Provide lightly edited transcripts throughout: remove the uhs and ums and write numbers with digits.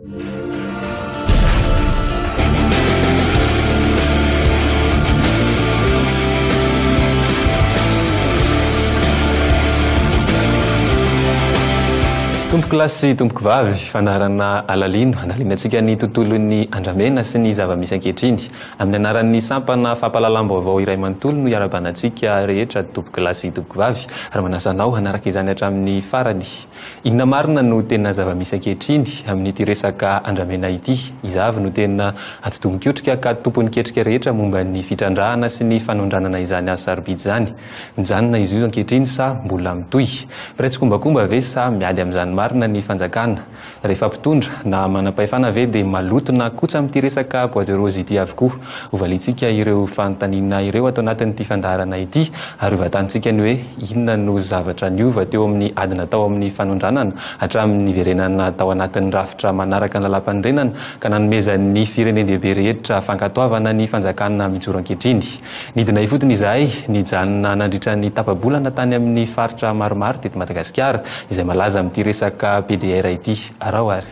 Tompoko lahy sy tompoko vavy, fanarana alalino andalinatsika ny tontolon'ny andramena sy ny zava-misy ankehitriny amin'ny anaran'ny sampana fampahalalam-baovao iray manontolo no iarabanantsika rehetra tompoko lahy sy tompoko vavy ary manasanao hanaraka izany hatramin'ny farany. Inona marina no tena zava-misy ankehitriny amin'ity resaka andramena ity? Izavy no tena atotomon-ketrika ka tompon'ny ketrika rehetra momba ny fitrandrahana sy ny fanondranana izany azo sarobidy izany. Mijanona izy io ankehitriny sa mbola mitohy? Piraitsy kombakomba ve sa miady amin'izany marina ny fanjakana? Rehefa mpitondra na manam-pahefana ve dia malotona kosa amin'ity resaka bois de rose ity avokoa? Hovalintsika ireo fanontaniana ireo atao anatin'ity fandaharana ity ary hovatantsika ny hoe inona no zavatra niova teo amin'ny ady natao amin'ny fanondranana hatramin'ny verenana tao anatin'ny rafitra manaraka ny lalam-panorenana ka nanomezan'ny firenendehibe rehetra fankatoavana ny fanjakana mijoro ankehitriny. Nidina ifotony izahay nijanona nandritra ny tapabolana tany amin'ny faritra maromaro teto Madagasikara izay malaza amin'ity resaka PDR ity. Arao ary.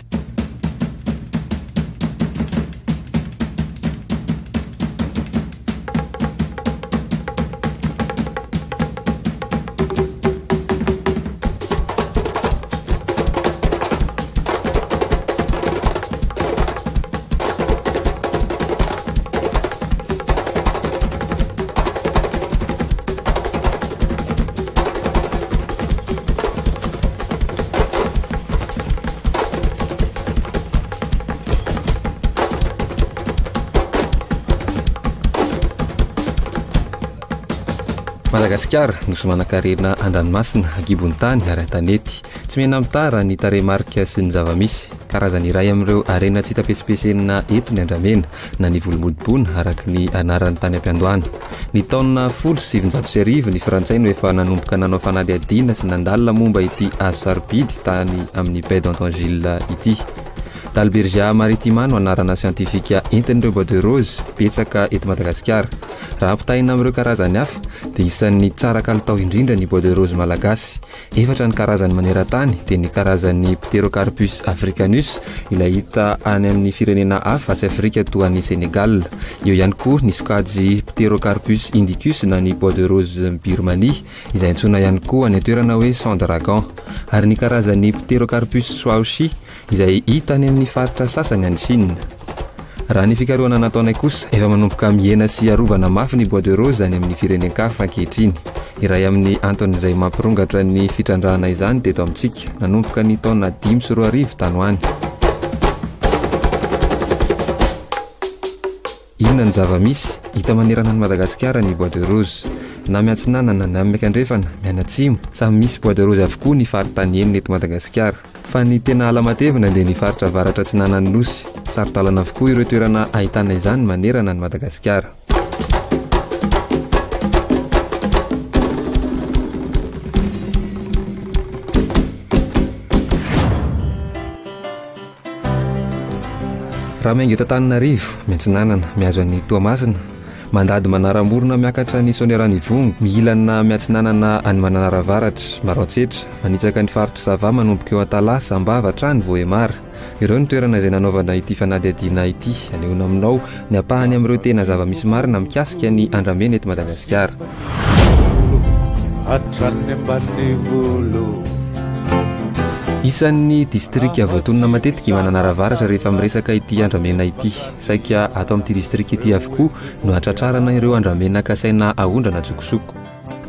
Madagasikara nosy manan-karena an-dranomasina, agibon'ny tany ary an-tanety. Tsy mihena mitara ny tarehimarika sy ny zava-misy. Karazany iray amin'ireo arena tsy hita pesipesena eto ny andramena na ny volomodibona araka ny anaran'ny tany am-piandohana. Ny taona 1700 ny Frantsay no efa nanomboka nanao fanadihadiana sy nandalina momba ity azo sarobidy tany amin'ny Baie d'Anthongille ity. Dalbergia maritima no anarana siantifika entin'ireo bois de rose betsaka eto Madagasikara. Raha ampitaina amin'ireo karazany hafa dia isan'ny tsara kalitao indrindra ny bois de rose malagasy. Efatra ny karazany maneran-tany dia ny karazan'ny Pterocarpus africanus ilay hita any amin'ny firenena hafa tsy Afrika toa ny Senegal. Eo ihany koa ny sokajy Pterocarpus indicus na ny bois de rose Birmanie izay antsoina ihany koa any toerana hoe sang dragon, ary ny karazan'ny Pterocarpus Shaoxi izay hita any amin'ny faritra sasany any Chine. Raha ny fikarohana nataonay kosa efa manomboka miena sy arovana mafy ny bois de rose any amin'ny firenen-kafa ankehitriny. Iray amin'ny antony izay mampirongatra ny fitrandrahana izany teto amintsika nanomboka ny taona 5 tany ho any. Inona ny zava-misy hita manerana ny Madagasikara ny bois de rose? Na miantsinanana na miakandrefana, mianatsimo, samy misy bois de rose avokoa ny faritany enina eto Madagasikara. Fa ny tena ala matevina dia ny faritra avaratra Atsinanan'ny Nosy. Sarotalana avokoa ireo toerana ahitana izany manerana ny Madagasikara. Raha miainga eto Antananarivo, Miantsinanana, mihazo an'ny Toamasina, mandady manaramorona miakatra ny Soaniranivongo, miilana miantsinanana any Mananaravaratra, Maroantsetra, manitsaka ny faritra Sava manomboka eo Antala, Sambava, Trany, Voemara. Ireo ny toerana izay nanaovana ity fanadihadiana ity. Anehoana aminao ny ampahany amin'ireo tena zava-misy marina mikasika ny andramena eto Madagasikara. Isan'ny distrika voatonona matetika i Mananaravaratra rehefa miresaka ity andramena ity. Saika ato amin'ity distrika ity avokoa no hatratrarana ireo andramena kasaina ahondrana tsokosoko.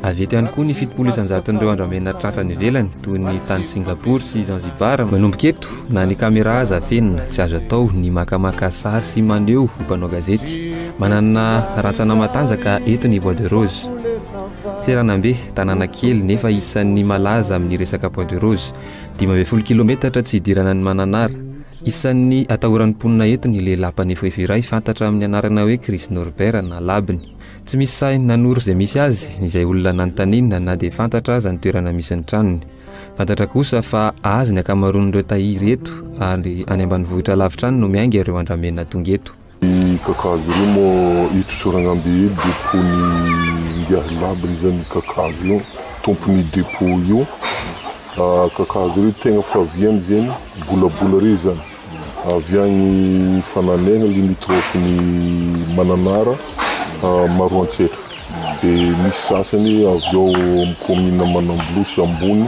Avy eto ihany koa ny 700,000 andramena tratrany ivelany toy ny tany Singapour sy Zanzibar manomboka eto, na ny kamera azafenina tsy azo atao ny makamaka sary sy maneho ho mpanao gazety. Manana rantsana matanjaka eto ny bois de rose. Seranambe, tanàna kely nefa isan'ny malaza amin'ny resaka bois de rose. 12 kilometatra tsy idirana ny Mananara. Isan'ny atahoran'ny mponina eto ny lehilahy mpanefoefo iray fantatra amin'ny anarana hoe Chris Norbert na labiny. Tsy misy sainy nanoro izay misy azy, izay olona nanontaninina na dia fantatra aza ny toerana misy ny tranony. Fantatra kosa fa azy ny akamaroan'ireo tahiry eto ary any ambanivohitra lavitra any no miainga ireo andramena tonga eto. Kakazo ireo moa hita Soranambe depony ngiahy labiny zany kakazo io, tompony depo io. Kakazo ireo tegna faviany zany, bolabola ireo zany. avy agny fananegna limitrofy ny Mananara Maroantsetra. Dia misy sasany avy ao amin'ny commune Manambolosy ambony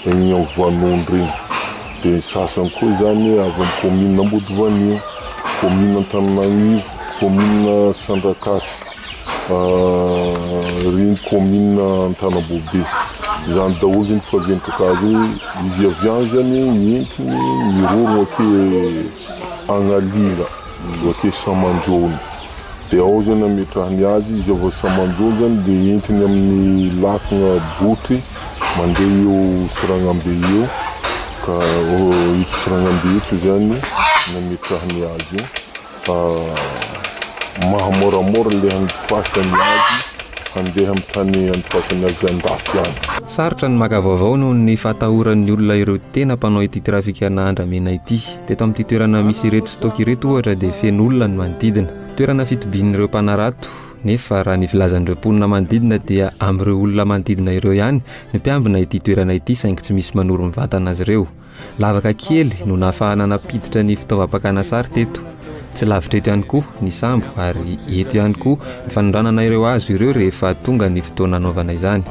egny amin'ny Voanondry regny. Dia sasany koa zany avy amin'ny commune Ambodivanio, commune Antananarivo, commune Sandrakasy, regny commune Antanambobe. Zany daholo zany fahavian'ny kakazo izy avy agny zany mientiny miroro ake Agnalila, ake Samanjona. Dia ao zany ametrahany azy izy avy Samanjona zany dia entiny amin'ny lakana botry mandeha eo Siragnambe eo. Ka io Siragnambe io zany nametrahany azy io. Mahamoramora le handifasany azy handeha amin'ny tany handifasany azy andafy agny. Sarotra ny maka vaovao noho ny fatahoran'ny olona ireo tena mpanao ity trafikana Andramena ity. Teto amin'ity toerana misy ireto stock ireto ohatra dia feno olona ny manodidina. Toerana fitobian'ireo mpanarato, nefa raha ny filazan'ireo mponina manodidina dia amin'ireo olona manodidina ireo ihany ny mpiambina ity toerana ity saingy tsy misy manoro mivantana azy ireo. Lavaka kely no nahafahana napiditra ny fitaovam-pakana sary teto. Tsy lavitra eto ihany koa ny sambo ary eto ihany koa ny fanondranana ireo azo ireo rehefa tonga ny fotoana anaovana izany.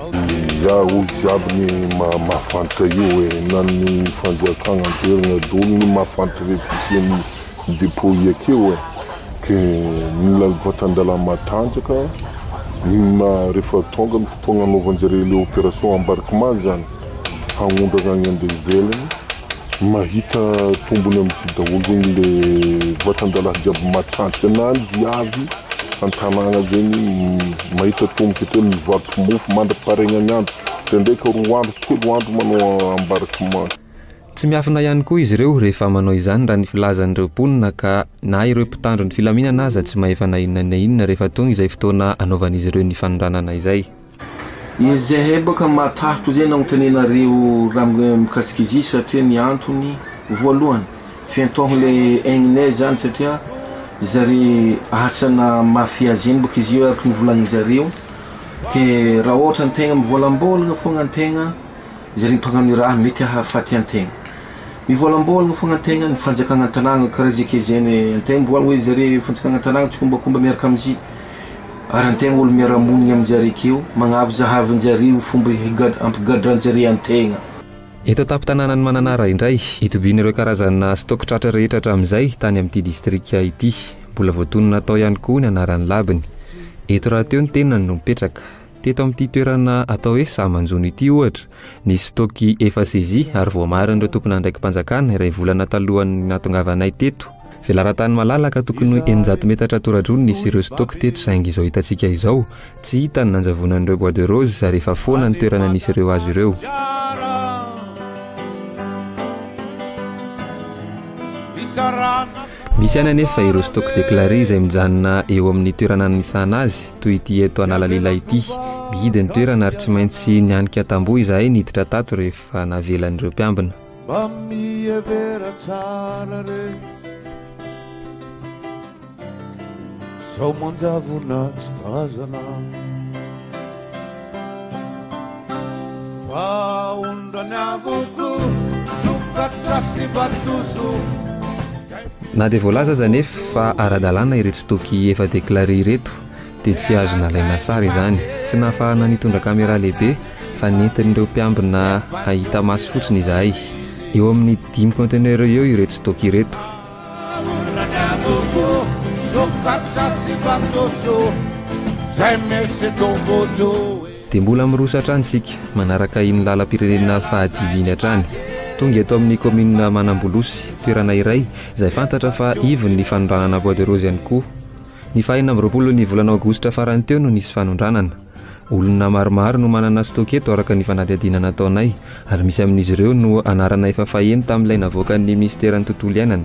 Olo jiaby ny mahafantatra io na ny fanjakagna antoerana dolo ny mahafantatra refisian'ny dépôt akeo ke mila vatandala matanjaka rehefa tonga ny fotoana anaovanjare le opération embarquement zany hagnondrana agny andeha ivelany mahita tombony amin'ity daholo zegny le vatandala jiaby matanjaka na ny viavy an-tanàgna zegny mahita tomboky telo mivarotra mofo mandra-paregna ny andro dia ndraika 2 andro 3 andro manao embarquement. Tsy miafina ihany koa izy ireo rehefa manao izany raha ny filazan'ireo mponina ka na ireo mpitandro ny filaminana aza tsy mahefa na inona na inona rehefa tonga izay fotoana anaovan'izy ireo ny fanondranana izay. Izahay boka matahotro zay nagnontanianareo raha mikasika izy satria ny antony voalohany fiantohagna le aignanay zany satria zare asana mafia zeny boka izy io araka nivolagnin-jareo ke raha ohatra antegna mivolambolagna fogna antegna zare tonga amin'ny raha mety hahafaty antegna. Mivolambolagna fogna antegna ny fanjakagna an-tanàgna karaha zay zany antegna mivolagna hoe zare fanjakagna an-tanàgna tsy kombakomba miaraka am'izy ary antegna olo miara-monigny amin'jare keo magnavy zahavan'jareo fomba ampigadran-jare antegna. Eto tampon-tanànan'ny Mananara indray itobian'ireo karazana stock tratra rehetra hatramin'izay tany amin'ity distrika ity. Mbola voatonona atao ihany koa ny anaran'ny labiny. Eto raha teo ny tenany no mipetraka. Teto amin'ity toerana atao hoe Samanjona ity ohatra ny stocky efa saisie ary voamarin'ireo tompona ndraiky mpanjakana iray volana talohan'ny nahatongavanay teto. Velarantany malalaka tokony 900 metatra toradrony nisy ireo stock teto saingy izao hitantsika izao tsy hita ny nanjavonan'ireo bois de rose ary efa foana ny toerana nisy ireo azo ireo. Misy ihany anefa ireo stock déclaré izay mijanona eo amin'ny toerana nisana azy toy ity eto Analalila ity. Mihidy ny toerana ary tsy maintsy nianika tamboho izahay niditra tato rehefa navelan'ireo mpiambina. Na dia voalaza zanefa fa ara-dalàna ireto stocky efa déclaré ireto dia tsy azo nalaina sary izany. Tsy nahafahana nitondra caméra lehibe fa nentin'ireo mpiambina ahita maso fotsiny izahay. Eo amin'ny 5 conteneur eo ireto stock ireto. Dia mbola mirosa hatrany isika manaraka iny lalam-pirenena fahadiminy hatrany. Tonga eto amin'ny commune Manambolosy, toerana iray izay fantatra fa ivony ny fanondranana bois de rose ihany koa. Ny 24 ny volana aogositra farany teo no nisy fanondranana. Olona maromaro no manana stock eto araka ny fanadihadiana nataonay ary misy amin'izy ireo no anarana efa faheno tamin'ilay navoakan'ny ministeran'ny tontolo iainana.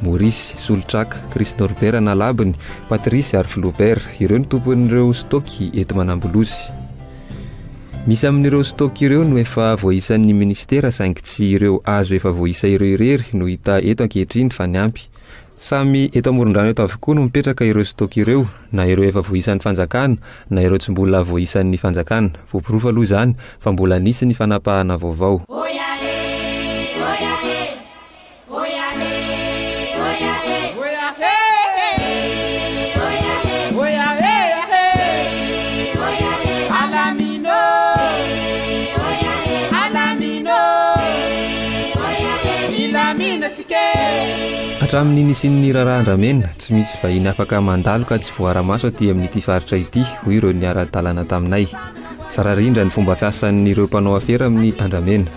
Maurice Soltraka, Chris Norbert na labiny, Patrice ary Flaubert, ireo ny tompon'ireo stocky eto Manambolosy. Misy amin'ireo stock ireo no efa voaisan'ny ministera saingy tsy ireo azo efa voaisa ireo irery no hita eto ankehitriny fa ny ampy. Samy eto amoron-drano eto avokoa no mipetraka ireo stock ireo, na ireo efa voaisan'ny fanjakana na ireo tsy mbola voaisan'ny fanjakana. Voaporofo aloha izany fa mbola nisy ny fanapahana vaovao. Hatramin'ny nisian'ny raharahandramena tsy misy vahiny afaka mandalo ka tsy voara-maso aty amin'ity faritra ity hoy ireo ny ara-dalàna taminay. Tsara rindra ny fomba fiasan'ireo mpanao afera amin'ny andramena.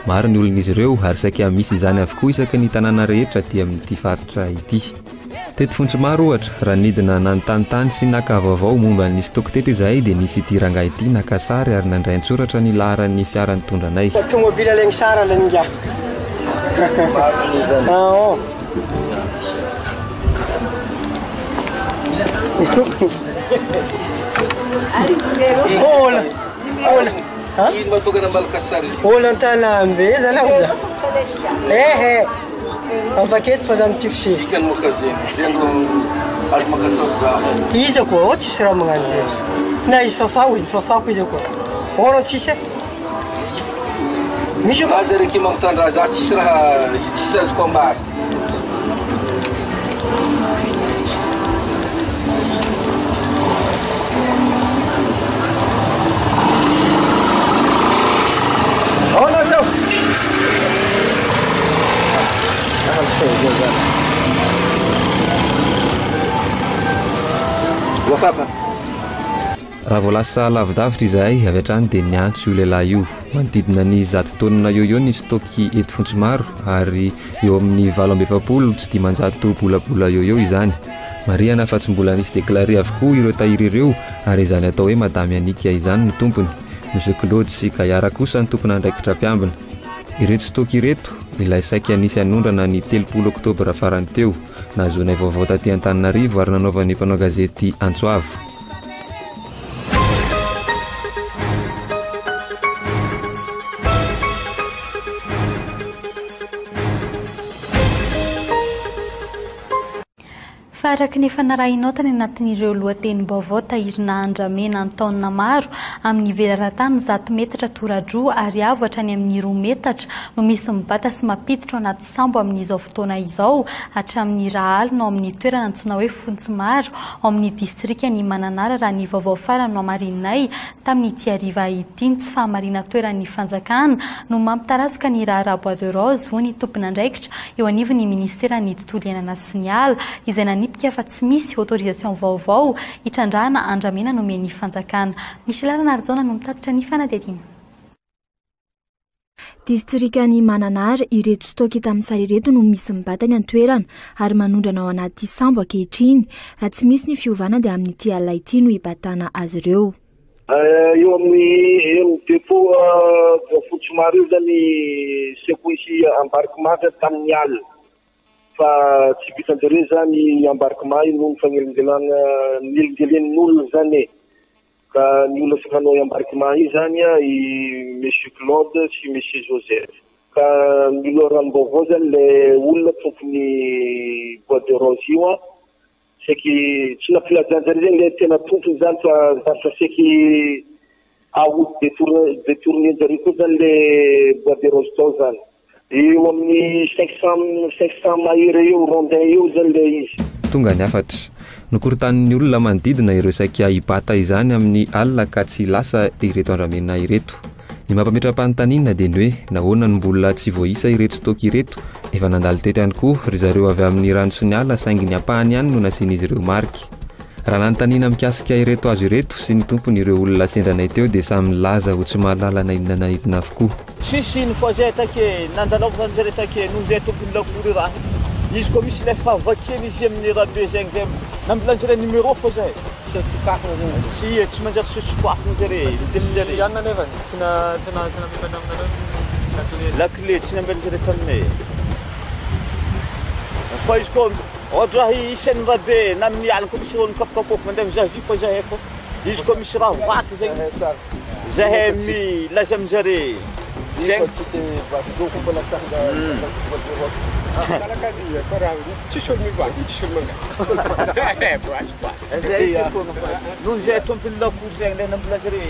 Maro ny olon'izy ireo ary saika misy izany avokoa isaky ny tanàna rehetra aty amin'ity faritra ity. Teto Fontsimaro ohatra raha nidina nanontanytany sy naka vaovao momba ny stock teto izahay dia nisy ity rangahy ity naka sary ary nandray an-tsoratra ny laharan'ny fiara nitondranay. Tomobila leny sara leny nga. Ola. Ino mahatongana malaka sary izy? Ola an-tanambe zany aho za. Afaketo fa zany tifsi. Dikany makazeny. Zeno azo makasary za. Iza koa, tsisy raha magnano zay. Na izy fafako izy koa. Ora tsisy. Misy koa. Aza reky mamotandra za tsisy raha tsisy azoko ambary. Raha voalasa lavidavitra izahay avy hatrany dia niantso io lehilahy io. Manodidina ny 100 taonina eo ny stocky eto Fontsimaro ary eo amin'ny 700 tsy dimanjato bolabola eo izany. Mariana fa tsy mbola nisy déclaré avokoa ireo tahiry ireo ary izany atao hoe Madame Anika izany no tompony. Monsieur Claude sy Kayara kosa ny tompona andraikitra mpiambina. Ireto stock ireto ilay saika nisy anondrana ny 30 oktobra farany teo. Nahazoanay vaovao taty Antananarivo ary nanaovan'ny mpanao gazety Antsoavo. Araka ny fanarahinao tany anatin'ireo lohatenim-baovao tahirina andramena ny taonina maro amin'ny velarantany 100 metatra toradroa ary avo hatrany amin'ny 2 metatra no misy mibata sy mapiditra ao anaty sambo amin'izao fotoana izao hatramin'ny Rahalina ao amin'ny toerana antsoina hoe Fontsimaro ao amin'ny distrikany Mananara raha ny vaovao farany no amarinay tamin'ny hariva ity. Tsy fahamarina toeran'ny fanjakana no mampitarasaka ny raharaha Bois de Rose ho ny tompon'andraikitra eo anivon'ny ministeran'ny tontolo iainana sy ny ala izay nanipika fa tsy misy autorisation vaovao hitrandrahana andramena nomen'ny fanjakana. Michel Narzona no mitatitra ny fanadihadiana. Distrikany Mananara ireto stock tamin'ny sary ireto no misy mibatany an-toerana ary manondrana ao anaty sambo ankehitriny. Raha tsy misy ny fiovana dia amin'ity alina ity no hibatana azy ireo. Eo amin'ny dépôt Fontsimaro io zany sekoisy embarquement tamin'ny alina. Fa tsy vitandre zany embarquement io no fagnelongelana nyelingelen'olona zany ka ny olona fanao embarquement io zany i Monsieur Claude sy Monsieur Joseph ka ny loharam-baovao zany le olona tompony Bois de Rose io seky tsy nampilajanjany regny le tena tompony zany fa seky aout détourné-njare koa zany le Bois de Rose tao zany. Eo amin'ny 500 mahery eo rondin eo zany le izy. Tonga ny afatra. Nokorontanin'ny olona manodidina ireo saika hibata izany amin'ny alina ka tsy lasa ireto andramena ireto. Ny mampametra-panontaniana dia ny hoe nahoana ny mbola tsy voaisa ireto stock ireto efa nandalo teto ihany koa ry zareo avy amin'ny rano sy ny ala saingy ny ampahany ihany no nasian'izy ireo mariky. Raha nanontaniana mikasika ireto azo ireto sy ny tompony ireo olona sendranay teo dia samy laza ho tsy mahalala na idina avokoa. Sisiny fa zay take nandalaovana zay take noho zay tompony lakory raha izy koa misy le favakeny izy amin'ny rabe zegny zay nambilanjare numéro fa zay tsy manjary sosokafona zare ianna nefa tsy namibana aminareo la clé tsy nambilanjare taminay fa izy koa ohatra raha isan'ny rabe na amin'ny alina koa misy rony kapokapoko mandeha mizaha vy fa zahay fa izy koa misy raha vaky zegny zahay milaza aminjare zegny noho zay tompony lakory zegny le nambilazare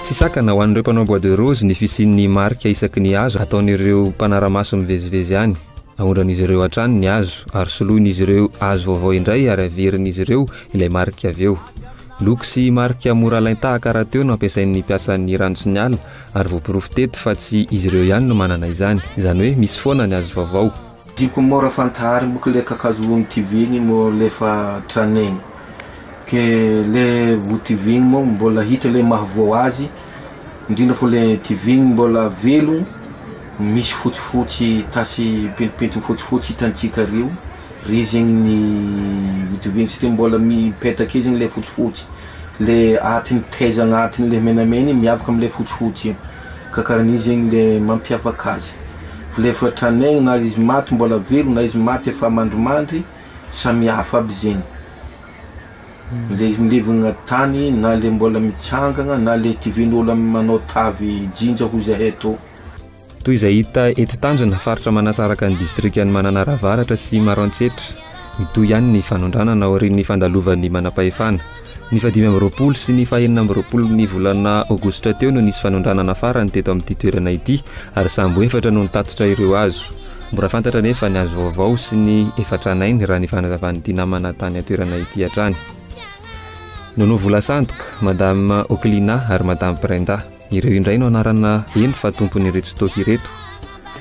Tsy sakana ho an'ireo mpanao Bois de Rose ny fisian'ny marika isaky ny hazo ataon'ireo mpanaramaso mivezivezy any. Ahondran'izy ireo hatrany ny hazo ary soloin'izy ireo hazo vaovao indray ary averin'izy ireo ilay marika avy eo. loko sy marika mora alain-tahaka raha teo no ampiasain'ny mpiasan'ny rano sy ny ala ary voapirofo teto fa tsy izy ireo ihany no manana izany hoe misy foana ny azo vaovao. Diko mora fantahary moka le kakazo ny tivigny mo lefa tranegny ke le votivigny mo mbola hita le mahavoa azy indrindra fo le tivigny mbola velo misy fotsifotsy tasy pentipentiny fotsifotsy hitantsika reo ry zegny ny votivigny satria mbola mipetaka izy le fotsifotsy le atiny teza agnatiny le menamena miavaka amle fotsifotsy kakaran'izy zegny le mampiavaka azy. Lefa tranegny na izy maty mbola velo na izy maty efa mandromandry samy hafa aby zegny. Le izy milevigna tany na le mbola mitsangana na le tivin'olo manao tavy jinja ho zahay tô. Toy izay hita eto Tanjona faritra manasaraka ny distrikan'ny Mananavaratra sy Maroantsetra. Mitoy ihany ny fanondrana aorian'ny fandalovan'ny manam-pahefana. Ny 2020 sy ny 2020 ny volana Aogositra teo no nisy fanondranana farany teto amin'ity toerana ity ary sambo efatra no nitatotra ireo azo. Mora fantatra nefa ny azo vaovao sy ny efatranainy raha ny fanazavan'ity namana tany toerana ity hatrany. Nono vola sandoka, Madame Oklina ary Madame Brenda. Ireo indray no anarana eny fa tompon'ireto stoky ireto.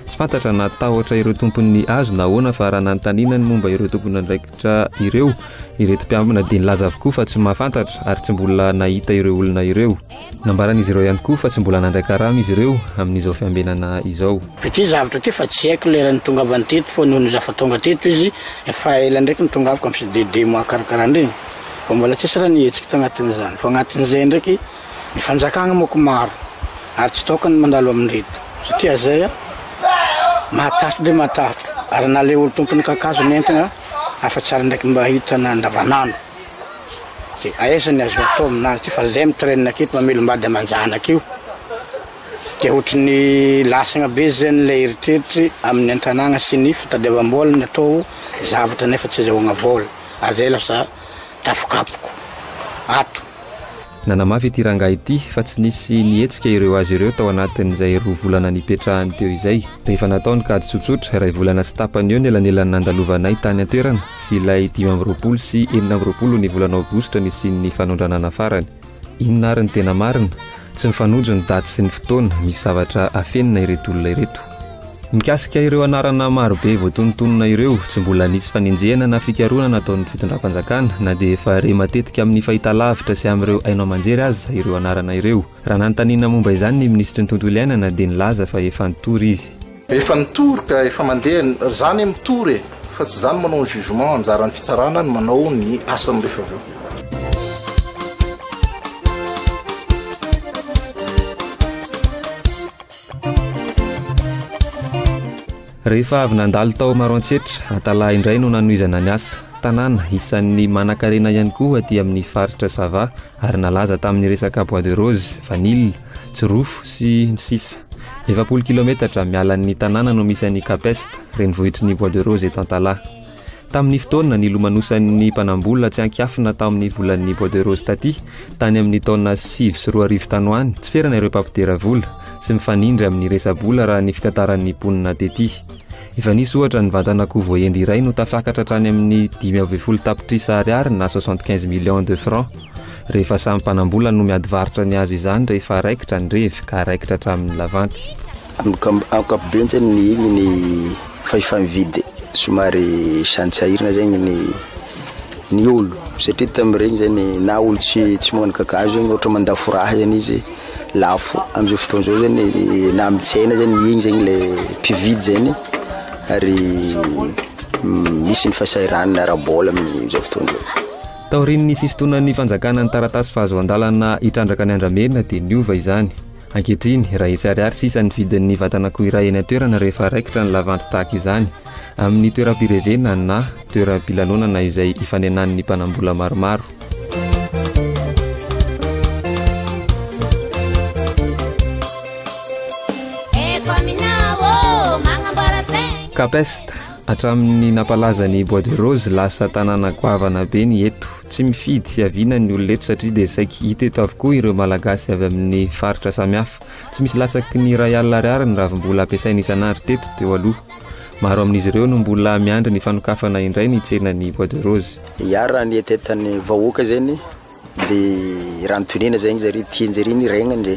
Tsy fantatra na tahotra ireo tompon'ny azo na ahoana fa raha nanontaniana ny momba ireo tompony andraikitra ireto mpiambina dia nilaza avokoa fa tsy mahafantatra ary tsy mbola nahita ireo olona ireo. Nambaran'izy ireo ihany koa fa tsy mbola nandray karama izy ireo amin'izao fiambenana izao. Ity zavatra ty fa tsy haiko lera nitongavany teto fô noho zafa tonga teto izy efa ela ndraiky nitongavako amin'ny dede mois karakaran'ireny fa mbola tsisy raha nihetsiky tagnatin'izany fa agnatin'izay ndraiky ny fanjakagna moko maro ary tsy tokony mandalo amin'reto satria zay mahatafo dia mahatafo ary na le olo tompony kakazo nentina afa-tsara ndraiky mba hitana andavanandro dia aiza ny azo atao aminazy ty fa zay mitrenina aketo mamelombady amanjanaka io dia ohatrany lasagna be zany le eritreritry amin'ny antanàgna sy ny fitadiavam-bola ny atao zavatra nefa tsy azahoagna vola ary zay lasa tafokapoko ato. Nanamafy ity rangahy ity fa tsy nisy nihetsika ireo azy ireo tao anatin'izay 2 volana nipetrahany teo izay. Rehefa nataony kady tsotsotra 2 volana sy tapany eo ny elanelan'ny nandalovana tany an-toerana sy ilay 2020 sy 2020 ny volana Aogositra nisy ny fanondranana farany. Inona ary ny tena marina? Tsy mifanonjo ny daty sy ny fotoana, misy zavatra afenina ireto olona ireto. Mikasika ireo anarana marobe voatonontonona ireo tsy mbola nisy fanenjehana na fikaroana nataon'ny fitondram-panjakana na dia efa re matetika amin'ny fahitalavitra sy amin'ireo ainao manjery aza ireo anarana ireo. Raha nanontaniana momba izany ny ministry ny tontolo iainana dia nilaza fa efa nitory izy. Efa nitory ka efa mandeha zany mitory fa tsy zany manao ny jugement anjaran'ny fitsarana ny manao ny asany rehefa avy eo. Rehefa avy nandalo tao Maroantsetra, Atalahy indray no nanohizana ny asa. Tanàna isan'ny manan-karena ihany koa aty amin'ny faritra Sava ary nalaza tamin'ny resaka bois de rose, vanille, tsirofo sy ny sisa. 20 kilometatra mialan'ny tanàna no misy an'ny Capeste, renivohitry ny bois de rose eto Antalahy. Tamin'ny fotoana ny lomanosan'ny mpanambola tsy ankiafina tamin'ny volan'ny bois de rose taty, tany amin'ny taona 7 sy 4 tanoany, tsy ferana ireo mpampitera vola sy mifanindry amin'ny resa-bola raha ny fitataran'ny mponina tety. Efa nisy ohatra ny vantan'akoho voahendy iray no tafakatra hatrany amin'ny 5 tapitrisa ariary na 75 millions de francs. Rehefa samy mpanambola no miady varitra ny azy izany rehefa raikitra ny revy ka raikitra hatramin'ny lavanty. Ankapobeny zany ny igny ny fahifamividy somary santsahirana zegny ny olo satria tamin'ireny zany na olo tsy magnano kakazo zegny ohatra mandafo raha zany izy lafo amin'izao fotoana zao zany na mitsena zany igny zegny le mpividy zany ary misy ny fahasahiranana ara-bola amin'izao fotoana zao. Taorian'ny fisintonan'ny fanjakana ny taratasy fahazoan-dalana hitrandraka ny Andramena dia niova izany. Ankehitriny raha etsy ariary sisa ny vidin'ny vatan'akoho iray eny an-toerana rehefa raikitra ny lavanty tahaka izany amin'ny toeram-pirevena na toeram-pilanonana izay ifanenan'ny mpanambola maromaro. Capeste hatramin'ny nampalaza ny bois de rose lasa tanàna goavana be ny eto, tsy mifidy fiaviana ny oloneto satria dia saiky hita eto avokoa ireo malagasy avy amin'ny faritra samihafa. Tsy misy latsaky ny ray alina ariary ny ravim-bola ampiasaina isan'andro teto teo aloha. Maro amin'izy ireo no mbola miandry ny fanokafana indray ny tsenan'ny bois de rose. Iara ny etetan'ny vahoaka zany dia raha nytonena zay zary tianjary ny regnandre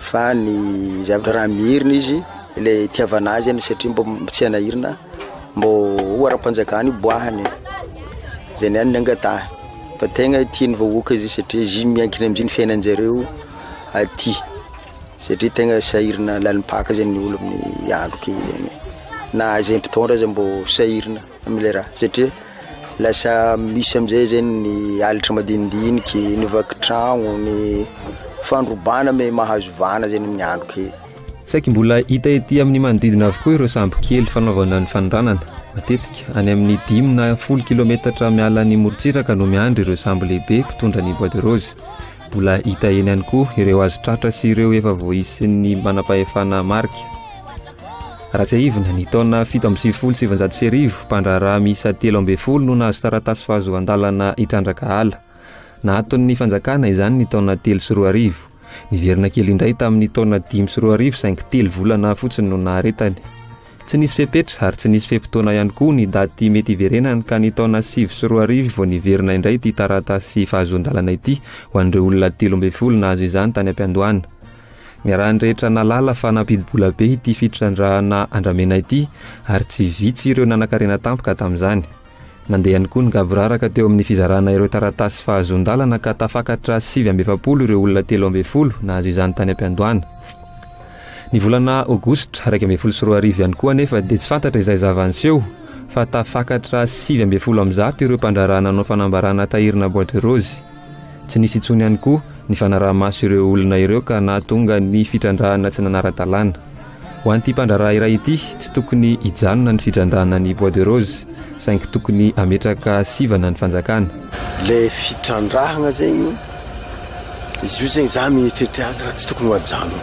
fa ny zavatra raha mirina izy ilay tiavana azy any satria mbo tsy anahirina mbo ara-panjakany boahany zay niany ny angatahy fa tegna tiany vahoaka izy satria izy miankina amiziny fiainanjareo aty satria tegna sahirina lalimpaka zay ny olo amin'ny androke zany na zay mpitondra azy mbo sahirina am'le raha satria lasa misy amizay zay ny alitra madinidiniky ny vakitragno ny fandrobana me mahazo vana zay amin'ny androke saiky mbola hita ety amin'ny manodidina avokoa ireo sambo kely fanaovana ny fanondranana matetika any amin'ny 10 na 10 kilometatra miala ny morontsiraka no miandry ireo sambo lehibe mpitondra ny bois de rose mbola hita eny ihany koa ireo azo tratra sy ireo efa voisin'ny manam-pahefana marika raha tsy ahivina ny taona 770 mpandraharaha miisa 13 no nahazo taratasy fahazoan-dalana hitrandraka ala na aton'ny fanjakana izany ny taona 3 ny verina kely indray tamin'ny taona 5 saingy 3 volana fotsiny no naharetany tsy nisy fepetra ary tsy nisy fepitoana ihany koa ny daty mety iverenany ka ny taona 7 vao niverina indray ty taratasy fahazoan-dalana ity ho an'ireo olona 13 nahazo izany tany am-piandohana miarahanrehetra nalala fa nampidi-bola be ity fitrandrahana andramena ity ary tsy vitsy ireo nanankarena tampoka tamin'izany nandeha ihany koa ny gavoraraka teo amin'ny fizarana ireo taratasy fahazoan-dalana ka tafakatra 770 ireo olona 13 nahazo izany tany am-piandohana ny volana aogositra 2012 ihany koa nefa dia tsy fantatra izay zavanseho fa tafakatra 770 ireo mpandrarahana nanao fanambarana tahirina bois de rose tsy nisy itsony ihany koa ny fanaraha-maso ireo olona ireo ka nahatonga ny fitrandrahana tsy nanara-dalàna ho an'ity mpandraraha iray ity tsy tokony hijanona ny fitrandrahana ny bois de rose saingy tokony ametraka sivana ny fanjakana le fitrandrahana zegny izy io zegny za mieritreritra azy raha tsy tokony ho ajano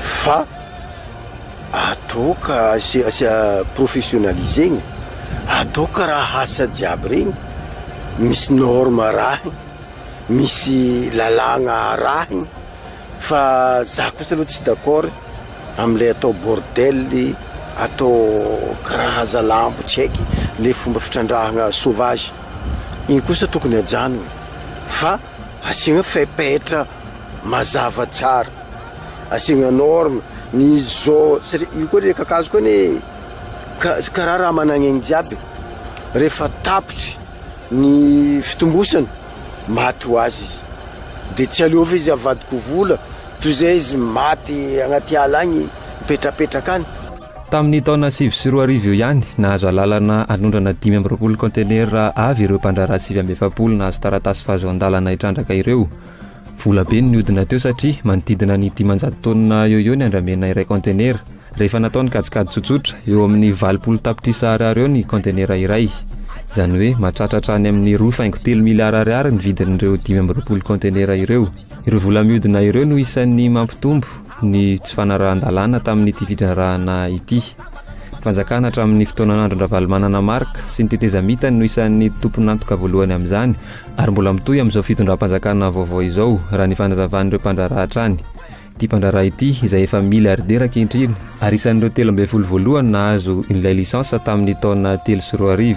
fa atoka asia professionnalisegny atoka raha asa jiaby regny misy norme rahy misy lalagna rahy fa za kosa aloha tsy d'accord am'le atao bordel atao karaza lampo tsy haiky le fomba fitrandrahana sauvage igny kosa tokony ajanony fa asiagna fepetra mazava tsara asiagna norme ny zo satria io koa le kakazo koa ny karaha raha managny agny jiaby rehefa tapitry ny fitombosany maty ho azy izy dia tsy aleova izy avadiko vola toy izay izy maty agnaty ala agny mipetrapetraka any tamin'ny taona 7 io ihany nahazo alalana anondrana 5 conteneur avy ireo mpandraraha 770 nahazo taratasy fahazoan-dalana hitrandraka ireo vola be ny odina teo satria manodidina ny 500 taonina eo ny andramena iray conteneur rehefa nataony kajikady tsotsotra eo amin'ny 20 tapitrisa ariary eo ny conteneur iray izany hoe mahatratratra any amin'ny 2.3 miliara ariary ny vidin'ireo 5 conteneur ireo vola miodina ireo no isan'ny mampitombo ny tsy fanarahan-dalàna tamin'ity fitrandrahana ity fanjakana hatramin'ny fotoanan'andro ndravalmanana marika sy ny tetezamintany no isan'ny tomponantoka voalohany amin'izany ary mbola mitohy amin'izao fitondram-panjakana vaovao izao raha ny fanazavahan'ireo mpandraraha hatrany ity mpandraraha ity izay efa miliardera ankehitriny ary isan'ireo 13 voalohany nahazo in'ilay lisansa tamin'ny taona 3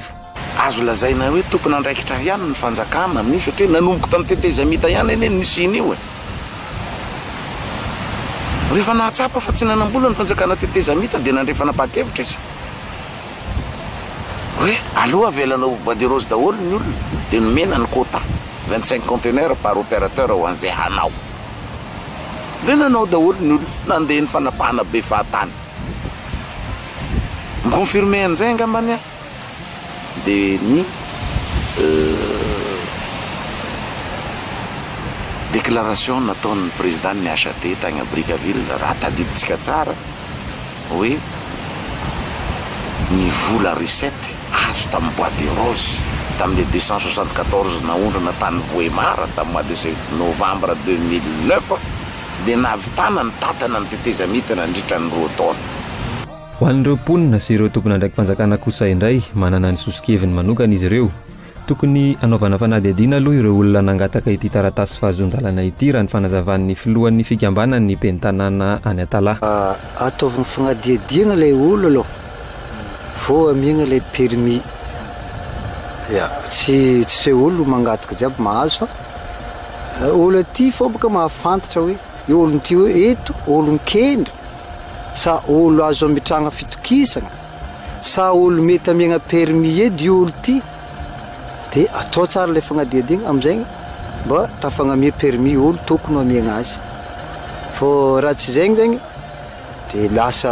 azo lazaina hoe tompona andraikitra ihany ny fanjakana amin'io satria nanomboka tamin'ny tetezamita ihany eny ny siny io rehefa nahatsapa fa tsy nanambola ny fanjakana tetezamita dia nandrefa napakevitra izy hoe aloha avelanao bois de rose daholo ny olona dia nomena ny quota 25 conteneur par opérateur ho an'izay hanao dia nanao daholo ny olona nandeha ny fanapahana be fahatany miconfirme an'izay angambany a dia ny déclaration nataon'ny président ny HAT tagny à Brickaville raha tadiditsika tsara hoe ny vola recette azo tamin'ny bois de rose tamin'le 274 naondrana tany Voemara tamin'ny mois de novembre 2009 dia navitana ny tatana ny tetezamita nandritra ny 2 taona ho an'ireo mponina sy ireo tompona ndraiky mpanjakana kosa indray manana ny sosikeviny manokana izy ireo tokony anaovana fanadihadiana aloha ireo olona nangataka ity taratasy fahazoan-dalana ity raha ny fanazavan'ny filohan'ny fikambanany pentanana any Atalahy ataoviny fanadihadiana ilay olo aloha vao amiagna ilay permis ya tsy olo mangataka jiaby mahazo fa olo aty fobaka mahafantatra hoe olony ty hoe eto olony kendra sa olo azo amitragna fitokisagna sa olo mety amiagna permis edy olo ty de atao tsara le fagnadiadigna amizay mba tafagnamia permis olo tokony amiagna azy fô raha tsy zegny zegny de lasa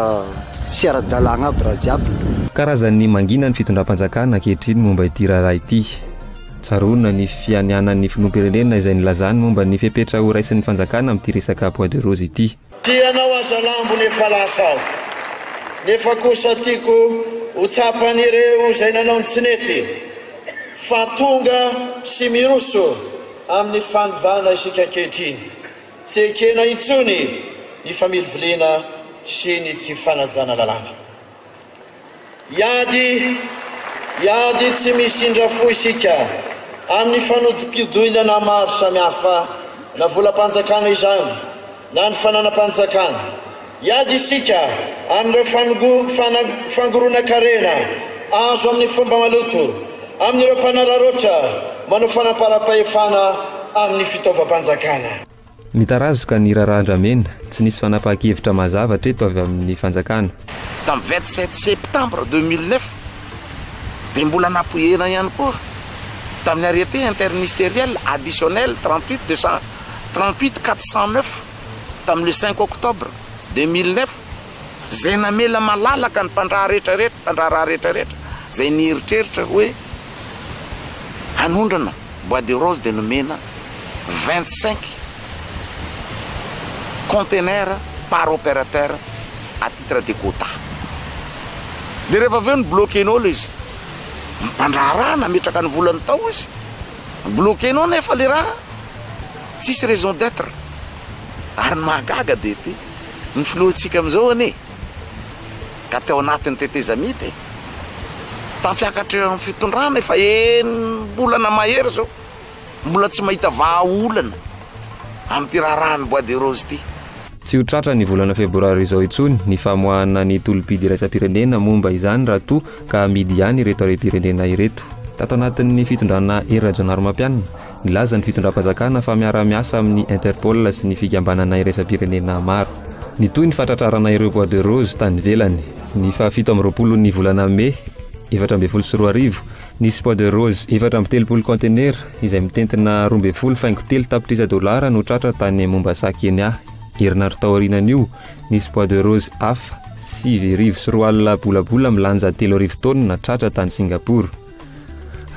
tsy ara-dalagna aby raha jiaby. Karazan'ny mangina ny fitondram-panjakana ankehitriny momba ity raharaha ity. Tsaroana ny fianianan'ny filoham-pirenena izay nilazany momba ny fepetra ho raisin'ny fanjakana amin'ity resaka Bois de Rose ity. Tianao aza lambo nefa lasa aho nefa kosa tiako ho tsapan'ireo izay nanao ny tsinety fa tonga sy miroso amin'ny fanovana isika ankehitriny tsy ekena intsony ny familivolena sy ny tsy fanajana lalàna. Iady tsy misindra fo isika amin'ny fanodipidoinana maro samihafa na volam-panjakana izany na ny fananam-panjakana. Iady isika amin'ireo fangorona-karena azo amin'ny fomba maloto amin'ireo mpanararotra manao fanampara-pahefana amin'ny fitaovam-panjakana. Mitarazoka ny raharaha-Andramena tsy nisy fanapahan-kevitra mazavatra eto avy amin'ny fanjakana. Tamin'ny 27 septembre 2009 dia mbola napohena ihany koa tamin'ny arrêté interministériel additionnel 38 409 tamin'ny le 5 octobre 2009 zay namela malalaka ny mpandraha rehetrarehetra zay nieritreritra hoe hanondrana Bois de Rose dia nomena 25 conteneurs par opérateur à titre de quota. Dia rehefa aveo ny bloquenao izy mpandraha raha nametraka ny volany tao izy bloquenao nefa le raha tsisy raison d'être ary ny mahagaga dia ty ny filohantsika amin'izao ane ka teo anatin'ny tetezamity tafiakatra amin'ny fitondrana efa bolana mahery zao mbola tsy mahita vahaolana amin'ity raharahany Bois de Rose ty. Tsy ho tratra ny volana febroary izao intsony ny famoahana ny tolopidy iraisam-pirenena momba izany raha toa ka amidy ihany ireto harem-pirenena ireto. Tato anatin'ny fitondrana Hery Rajaonarimampianina nilaza ny fitondram-panjakana fa miara-miasa amin'ny Interpol sy ny fikambanana iraisam-pirenena maro. Ny toy ny fatratrarana ireo Bois de Rose tany ivelany ny fa 7 ny volana May 2024 nisy Bois de Rose 430 conteneur izay mitentina 12.3 tapitrisa dolara no tratra tany Mombasa Kenya. Herinandro taorianan'io nisy Bois de Rose hafa 7.4 bolabola milanja 3 tonna tratra tany Singapour.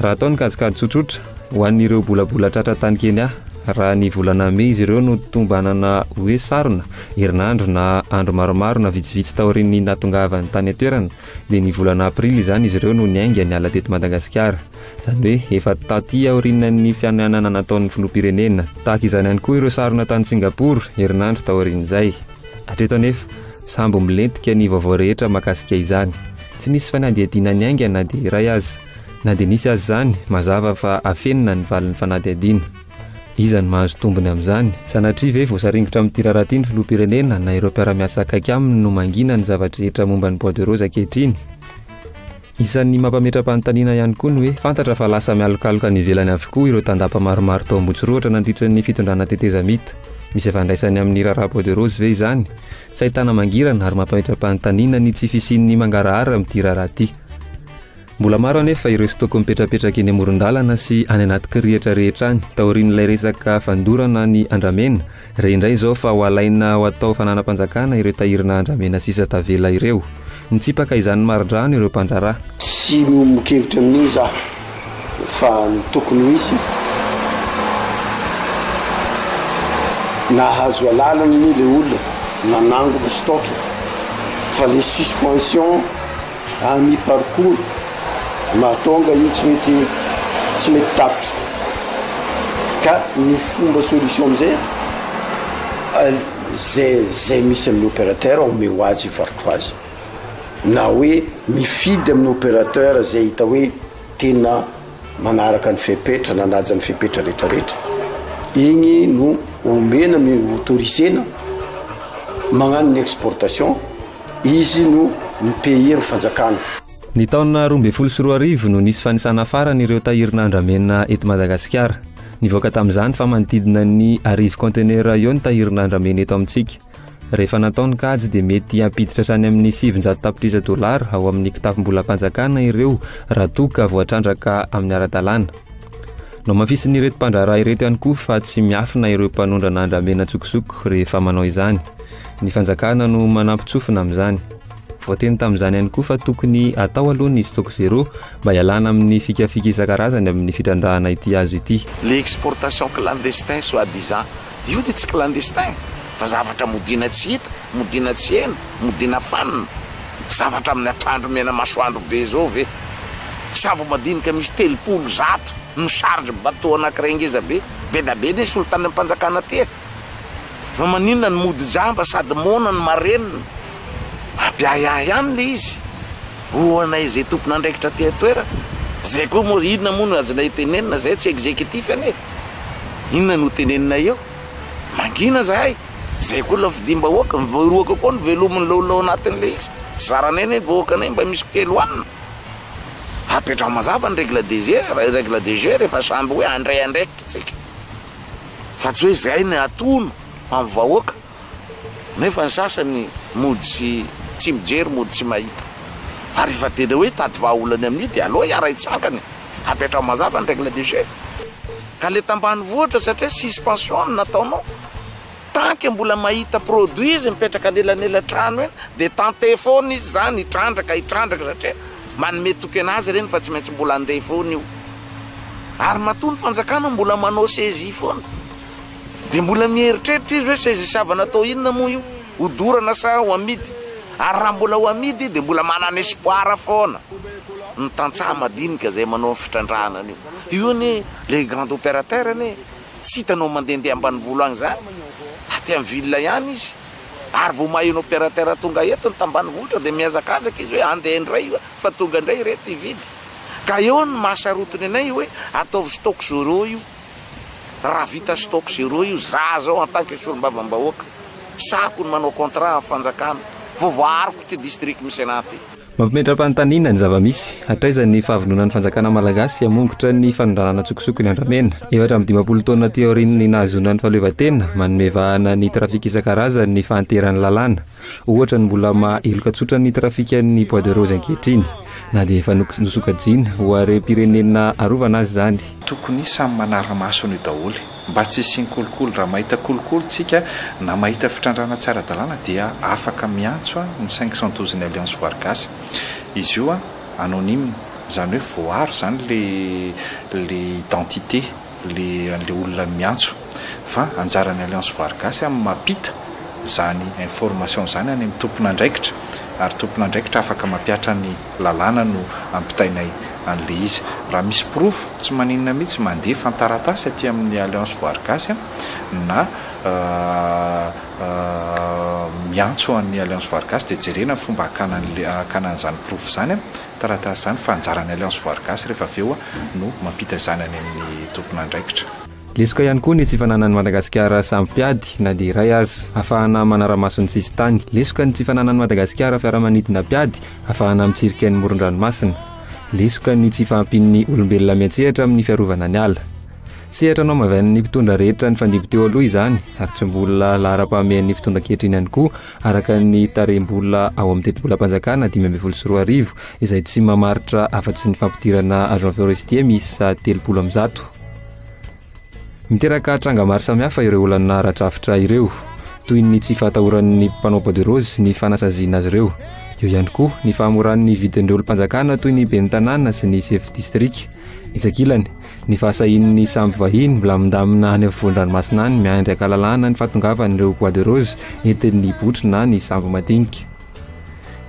Raha ataony kajikajy tsotsotra ho an'ireo bolabola tratra tany Kenya raha ny volana May izy ireo no tombanana hoe sarona herinandro na andro maromaro na vitsivitsy taorian'ny natongavany tany atoerana dia ny volana Aprily izany izy ireo no niainga niala teto Madagasikara. Izany hoe efa taty aorianan'ny fiananana nataon'ny filoham-pirenena tahaka izany ihany koa ireo sarona tany Singapour herinandro taorian'izay. Hatreto anefa sambo milentika ny vaovao rehetra mahakasika izany. Tsy nisy fanadihadiana niainga na dia iray aza na dia nisy azy zany mazava fa afenina ny valin'ny fanadihadiana. Iza ny mahazo tombony amin'izany sanatria ve voasaringitra amin'ity raharaha ity ny filoham-pirenena na ireo mpiara-miasa akaiky aminy no mangina ny zavatra rehetra momba ny Bois de Rose ankehitriny. Isan'ny mampametra-panontaniana ihany koa ny hoe fantatra fa lasa mialokaloka ny ivelany avokoa ireo tandapa maromaro tao ambotsyroatra nandritra ny fitondrana tetezamita. Misy efandraisany amin'ny raharaha Bois de Rose ve izany? Tsy ahitana mangirana ary mampametra-panontaniana ny tsy fisian'ny mangarahara amin'ity raharaha ity. Mbola maro anefa ireo stoko mipetrapetraka eny amoron-dalana sy any anaty kirihitra rehetra any taorian'ilay resaka fandorana ny Andramena. Indray izao fa ho alaina ho atao fananam-panjakana ireo tahirina Andramena sisa tavela ireo. Nitsipaka izany marindrano ireo mpandraraha. Tsy mokevitra amin'iny za fa ny tokony ho izy nahazo alalany le olona nanangona stock fa le suspension à mi-parcours mahatonga io tsy mety tapitra ka ny fomba solution amizay zay misy amin'ny opérateur ome ho azy varotro azy na hoe mifidy amin'ny opérateur zay hita hoe tena manaraka ny fepetra nanaja ny fepetra rehetrarehetra igny no omena mi autorisena magnano ny exportation izy no mipaye ny fanjakana. Ny taona 2024 no nisy fanisana farany ireo tahirina Andramena eto Madagasikara. Nivoaka tamin'izany fa manodidina ny arivo conteneur eo ny tahirina andramena eto amintsika. Rehefa nataony kajy dia mety hampiditra hatrany amin'ny 700 tapitrisa $, ao amin'ny kitapom-bolam-panjakana ireo raha toa ka voatrandraka amin'ny ara-dalàna. No mafisiny ireto mpandraharaha ireto ihany koa fa tsy miafina ireo mpanondrana andramena tsokosoko rehefa manao izany. Ny fanjakana no manampy-tsofina amin'izany. Voateny tamin'izany ihany koa fa tokony atao aloha ny stock zéro mba hialana amin'ny fikafika isan-karazany amin'ny fitrandrahana ity azo ity. L'exportation clandestin soi-disant io dia tsy clandestin fa zavatra modina tsy hita, modina tsy hena, modina fanina, zavatra amin'ny atoandro mena masoandro be zao ve sambo madinika misy 300 misarge bateau anankiray ngeza be da be ny solotany amin'ny mpanjakana ty fa maninona ny mody jamba sady mona ny marenina ampiahiahy ihany le izy hoanay izay tompon'andraikitra ty atoera zay koa moa inona moa azona itenenina zay tsy exécutif ane inona no tenenina eo mangina zahay zay koa la fidimba oaka mivoaroaka koa ny velominy laolao anatin'le izy tsy zaraneny voaka nay mba misy kely hoanina apetra mazava ny règle de jeu rehefa samby hoe andray andraikitra tsika fa tsy hoe zay ny atono amin'ny vahoaka nefa ny sasany mody tsy mijery mody tsy mahita fa rehefa tena hoe tady vahaolany amin'io dia aloha hiara-itsangany apetra mazava ny règle de jeu ka le tambanivohitra satria suspension nataonao tanke mbola mahita produit izy mipetraka anelanelatrano eny dia tante foana izy zany hitrandraka satria manome toky anazy reny fa tsy maintsy mbola andeha foana io ary matoa ny fanjakana mbola manao saisie foana dia mbola mieritreritra izy hoe saisie savana atao inona moa io hodorana sa ho amidy ary raha mbola ho amidy dia mbola manana espoir foana ny tantsaha madinika zay manao ny fitrandrahana an'io io ny le grand opérateur ane tsy hitanao mandehandeha ambanivolo agny zany aty amin'ny ville ihany izy ary vao maheno opérateur tonga eto ny tambanivohitra dia miazakazaka izy hoe andeha indray fa tonga indray reto hividy ka eo ny mahasarotiny anay hoe ataovy stock zéro io raha vita stock zéro io za zao en tant que solom-bavambahoaka sako ny manao contrat amin'ny fanjakana vao voariko ty district misy anaty Mampimendram-panontaniana ny zava-misy hatraiza ny fahavononan'ny fanjakana malagasy hamongotra ny fanondranana tsokosoko ny andramena 7-20 taona ty aorian'ny nahazonan'ny fahaleovantena manome vahana ny trafika isan-karazany ny fahanteran'ny lalàna ohatra ny mbola maheloka tsotra ny trafikan'ny bois de rose ankehitriny na dia efa nosokajina ho are-pirenena arovana azy zany tokony samy manara-maso ny daholy mba tsy siny kolokolo raha mahita kolokolo tsika na mahita fitrandrana tsara dalàna dia afaka miantso ny 512 ny alliance voargasy izy io anonyme zany hoe voaro zany le identité le olona miantso fa anjaran'ny alliance voargasy amin'ny mampita zany information zany any amin'ny tompon'andraikitra ary tompon'andraikitra afaka mampiatra ny lalàna no ampitainay an'le izy raha misy proof tsy maninona mihitsy mandeha fantaratasy aty amin'ny alliance voargasy na miantso an'ny alliance voargasy dia jerena ny fomba hakanan'izany proof zany taratasy zany fa anjaran'ny alliance voargasy rehefa aveo no mampita zany any amin'ny tompon'andraikitra lesoka ihany koa ny tsy fananan'ny Madagasikara sampiady na dia iray azy ahafahana manara-masony sisy tany lesoka ny tsy fananan'ny Madagasikara fiaramanidina piady ahafahana mitsirika ny moron-dranomasina lesoka ny tsy fahampian'ny olombelona miantsehatra amin'ny fiarovana ny ala sehatra anao mavain'ny mpitondra rehetra ny fandimby teo aloha izany ary tsy mbola lahara-pahamehan'ny fitondra ankehitriny ihany koa araka ny tarem-bola ao amin'ny teti-bola-panjakana 524 izay tsy mamaritra afa-tsy ny fampidirana agent forestier miisa 300 miteraka tranga maro samihafa ireo olana ratrafitra ireo toy ny tsy fahatahoran'ny mpanao bois de rose ny fanasaziana azy ireo eo ihany koa ny fahamoran'ny vidin'ireo olo-panjakana toy ny ben'ny tanàna sy ny chef district isakilany ny fahasahin'ny samby vahiny milamindamina any afovoan-dranomasina any miandry akalalana ny fahatongavan'ireo bois de rose entin'ny botry na ny samby madinika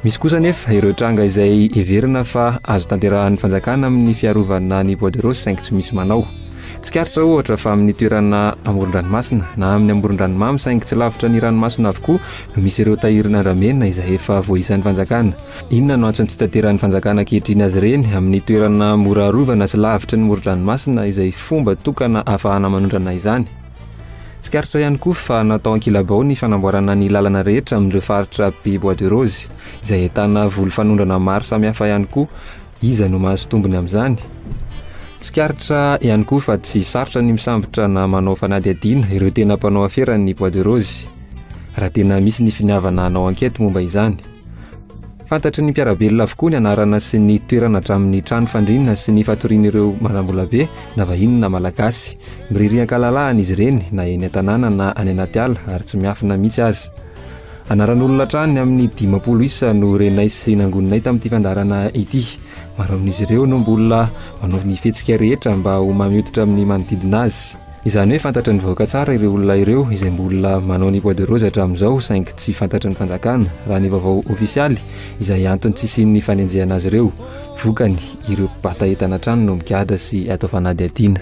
misy kosa nefa ireo tranga izay everina fa azo tanterahan'ny fanjakana amin'ny fiarovana ny bois de rose saingy tsy misy manao tsikaritra ohatra fa amin'ny toerana amoron-dranomasina na amin'ny amoron-dranomamy saingy tsy lavitra ny ranomasina avokoa no misy ireo tahirina andramena izay efa voaisan'ny fanjakana inona no antsony tsy tanteran'ny fanjakana ankehitriny azy ireny amin'ny toerana mora arovana sy lavitra ny moron-dranomasina izay fomba tokana ahafahana manondrana izany tsikaritra ihany koa fa natao ankilabao ny fanamboarana ny lalana rehetra amin'ireo faritra be bois de rose izay ahitana volo fanondrana maro samihafa ihany koa iza no mahazo tombony amin'izany tsikaritra ihany koa fa tsy sarotra ny misambotra na manao fanady adiana ireo tena mpanao aferany bois de rose raha tena misy ny finiavana hanao ankety momba izany. Fantatry ny mpiarabelona avokoa ny anarana sy ny toerana hatramin'ny trano fandrinana sy ny fatorian'ireo manambola be na vahiny na malagasy. Miririan-kalalahana izy ireny na eny an-tanàna na any anaty ala ary tsy miafina mihitsy azy. Anaran'olona trany amin'ny 50 isa no renay sy nangononay tamin'ity fandarana ity. Maro amin'izy ireo no mbola manao ny fihetsika rehetra mba ho mamihotitra amin'ny manodidina azy. Izany hoe fantatra ny vahoaka tsara ireo olona ireo izay mbola manao ny bois de rose hatramin'izao saingy tsy fantatra ny fanjakana raha ny vaovao ofisialy izay antony tsy sy fanenjehana azy ireo. Vokany ireo mpibata entana trano no mikahatra sy atao fanady adiana.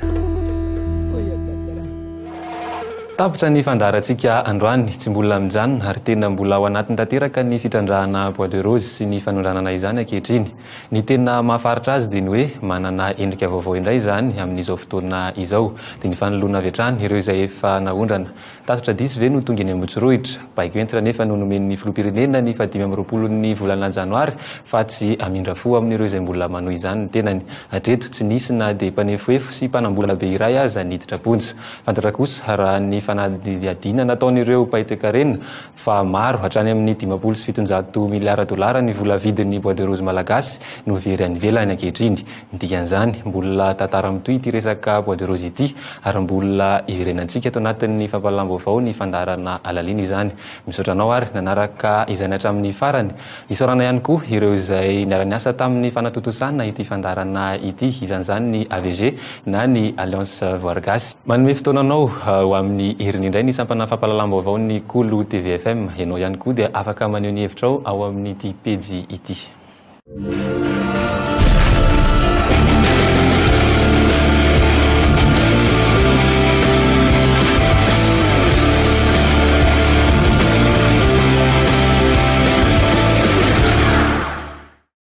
Tapitra ny fandarantsika androany tsy mbola mijanona ary tena mbola ao anatin'ny tanteraka ny fitrandrahana bois de rose sy ny fanondranana izany ankehitriny. Ny tena mahafaritra azy dia ny hoe manana endrika vaovao indray izany amin'izao fotoana izao dia ny fanoloana avy hatrany ireo izay efa naondrana. Tatitra diso ve no tonga eny Ambotsikrohitra, baiko entitra nefa no nomen'ny filoham-pirenena ny 2020 volana janoary fa tsy amindra fo amin'ireo izay mbola manohy izany ny tenany. Hatreto tsy nisy na dia mpanefoefo sy mpanambola be iray aza niditra ponja. Fantatra kosa raha ny fanady adiana nataon'ireo mpahi-toekarena fa maro hatrany amin'ny 57 miliara dolara ny vola vidin'ny bois de rose malagasy no very any ivelany ankehitriny. Dikan'izany mbola tantara mitohy ity resaka bois de rose ity ary mbola iverenantsika ato anatin'ny fampalam-baovao ny fandarana alalina izany. Misaotra anao ary nanaraka izay hatramin'ny farany. Isaorana ihany koa ireo izay niara-niasa tamin'ny fanatotosana ity fandarana ity, izan'izany ny AVG na ny Alliance Voargasy. Manome fotoananao ho amin'ny heriny indray ny sampana fampalalam-baovao ny Kolo TVFM. Ianao ihany koa dia afaka maneho ny hevitrao ao amin'ity pejy ity.